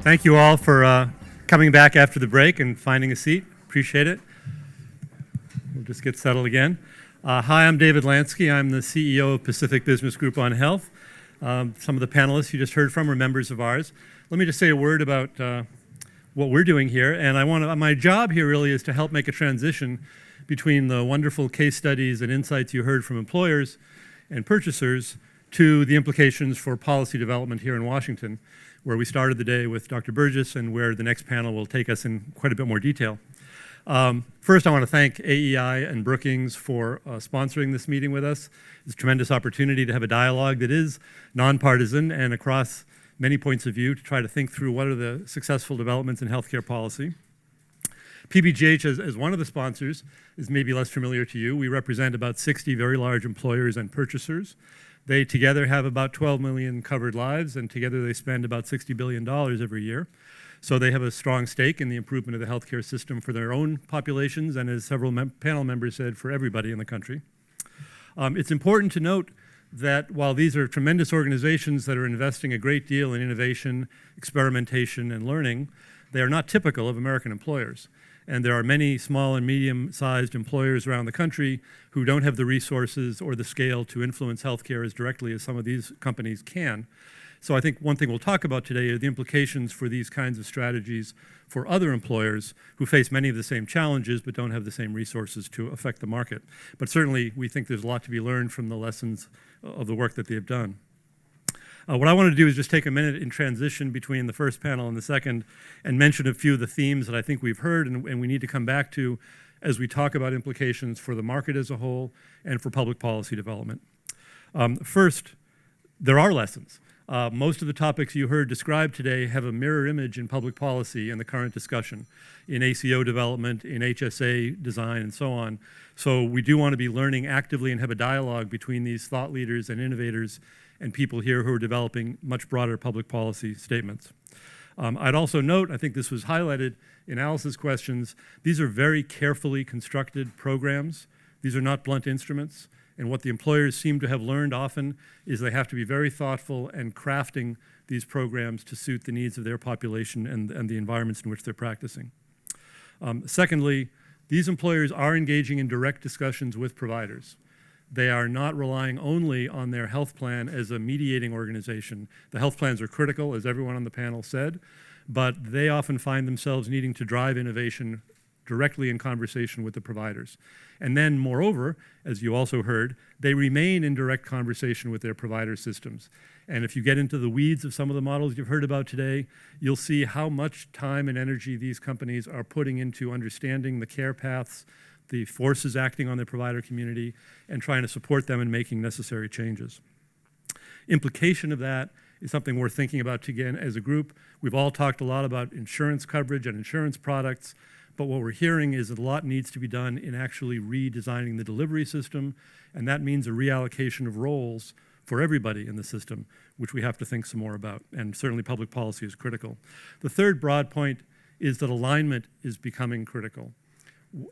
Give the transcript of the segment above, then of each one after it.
Thank you all for coming back after the break and finding a seat. Appreciate it. We'll just get settled again. Hi, I'm David Lansky. I'm the CEO of Pacific Business Group on Health. Some of the panelists you just heard from are members of ours. Let me just say a word about what we're doing here. And my job here really is to help make a transition between the wonderful case studies and insights you heard from employers and purchasers to the implications for policy development here in Washington, where we started the day with Dr. Burgess and where the next panel will take us in quite a bit more detail. First, I want to thank AEI and Brookings for sponsoring this meeting with us. It's a tremendous opportunity to have a dialogue that is nonpartisan and across many points of view to try to think through what are the successful developments in healthcare policy. PBGH, as one of the sponsors, is maybe less familiar to you. We represent about 60 very large employers and purchasers. They together have about 12 million covered lives, and together they spend about $60 billion every year. So they have a strong stake in the improvement of the healthcare system for their own populations, and as several panel members said, for everybody in the country. It's important to note that while these are tremendous organizations that are investing a great deal in innovation, experimentation, and learning, they are not typical of American employers. And there are many small and medium-sized employers around the country who don't have the resources or the scale to influence healthcare as directly as some of these companies can. So I think one thing we'll talk about today are the implications for these kinds of strategies for other employers who face many of the same challenges but don't have the same resources to affect the market. But certainly we think there's a lot to be learned from the lessons of the work that they've done. What I want to do is just take a minute in transition between the first panel and the second and mention a few of the themes that I think we've heard and we need to come back to as we talk about implications for the market as a whole and for public policy development. First, there are lessons. Most of the topics you heard described today have a mirror image in public policy in the current discussion, in ACO development, in HSA design, and so on. So we do want to be learning actively and have a dialogue between these thought leaders and innovators and people here who are developing much broader public policy statements. I'd also note, I think this was highlighted in Alice's questions, these are very carefully constructed programs. These are not blunt instruments. And what the employers seem to have learned often is they have to be very thoughtful and crafting these programs to suit the needs of their population and the environments in which they're practicing. Secondly, these employers are engaging in direct discussions with providers. They are not relying only on their health plan as a mediating organization. The health plans are critical, as everyone on the panel said, but they often find themselves needing to drive innovation directly in conversation with the providers. And then, moreover, as you also heard, they remain in direct conversation with their provider systems. And if you get into the weeds of some of the models you've heard about today, you'll see how much time and energy these companies are putting into understanding the care paths, the forces acting on their provider community, and trying to support them in making necessary changes. Implication of that is something we're thinking about again as a group. We've all talked a lot about insurance coverage and insurance products, but what we're hearing is that a lot needs to be done in actually redesigning the delivery system, and that means a reallocation of roles for everybody in the system, which we have to think some more about, and certainly public policy is critical. The third broad point is that alignment is becoming critical.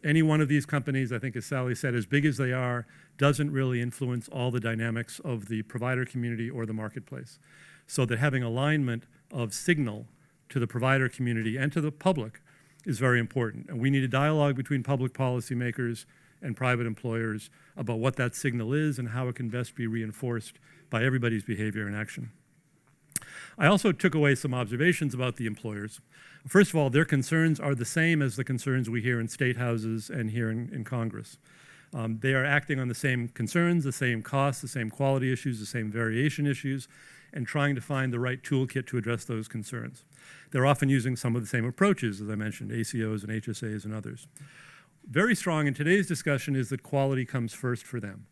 Any one of these companies, I think as Sally said, as big as they are, doesn't really influence all the dynamics of the provider community or the marketplace. So that having alignment of signal to the provider community and to the public is very important. And we need a dialogue between public policymakers and private employers about what that signal is and how it can best be reinforced by everybody's behavior and action. I also took away some observations about the employers. First of all, their concerns are the same as the concerns we hear in state houses and here in Congress. They are acting on the same concerns, the same costs, the same quality issues, the same variation issues, and trying to find the right toolkit to address those concerns. They're often using some of the same approaches, as I mentioned, ACOs and HSAs and others. Very strong in today's discussion is that quality comes first for them.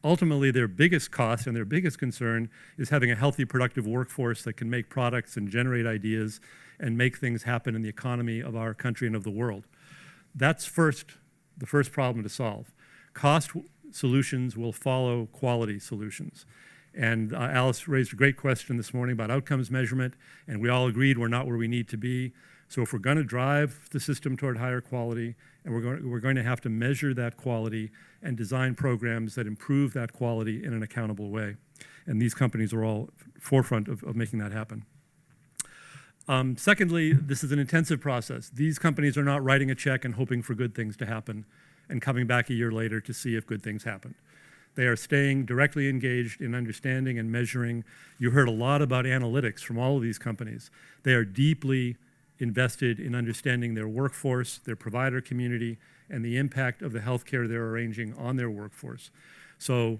Ultimately, their biggest cost and their biggest concern is having a healthy, productive workforce that can make products and generate ideas and make things happen in the economy of our country and of the world. That's the first problem to solve. Cost solutions will follow quality solutions. And Alice raised a great question this morning about outcomes measurement, and we all agreed we're not where we need to be. So if we're going to drive the system toward higher quality, and we're going to have to measure that quality and design programs that improve that quality in an accountable way. And these companies are all forefront of making that happen. Secondly, this is an intensive process. These companies are not writing a check and hoping for good things to happen and coming back a year later to see if good things happened. They are staying directly engaged in understanding and measuring. You heard a lot about analytics from all of these companies. They are deeply invested in understanding their workforce, their provider community, and the impact of the healthcare they're arranging on their workforce. So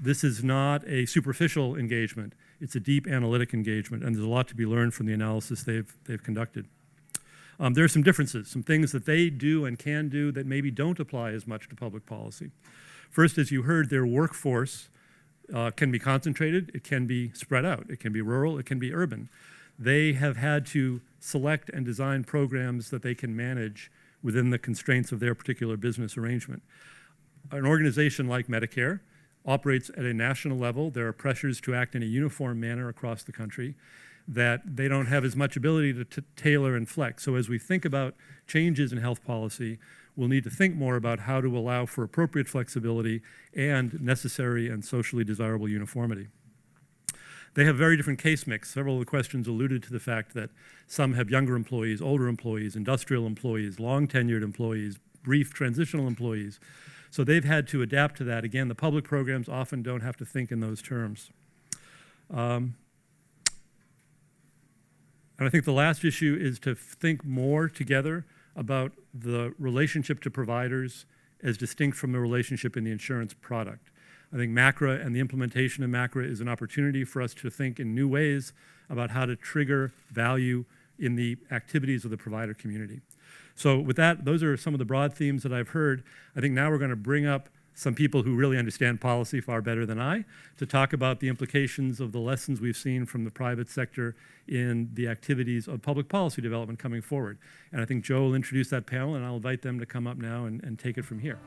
this is not a superficial engagement. It's a deep analytic engagement, and there's a lot to be learned from the analysis they've conducted. There are some differences, some things that they do and can do that maybe don't apply as much to public policy. First, as you heard, their workforce can be concentrated, it can be spread out, it can be rural, it can be urban. They have had to select and design programs that they can manage within the constraints of their particular business arrangement. An organization like Medicare operates at a national level. There are pressures to act in a uniform manner across the country that they don't have as much ability to tailor and flex. So as we think about changes in health policy, we'll need to think more about how to allow for appropriate flexibility and necessary and socially desirable uniformity. They have very different case mix. Several of the questions alluded to the fact that some have younger employees, older employees, industrial employees, long-tenured employees, brief transitional employees. So they've had to adapt to that. Again, the public programs often don't have to think in those terms. And I think the last issue is to think more together about the relationship to providers as distinct from the relationship in the insurance product. I think MACRA and the implementation of MACRA is an opportunity for us to think in new ways about how to trigger value in the activities of the provider community. So with that, those are some of the broad themes that I've heard. I think now we're going to bring up some people who really understand policy far better than I to talk about the implications of the lessons we've seen from the private sector in the activities of public policy development coming forward. And I think Joe will introduce that panel, and I'll invite them to come up now and take it from here.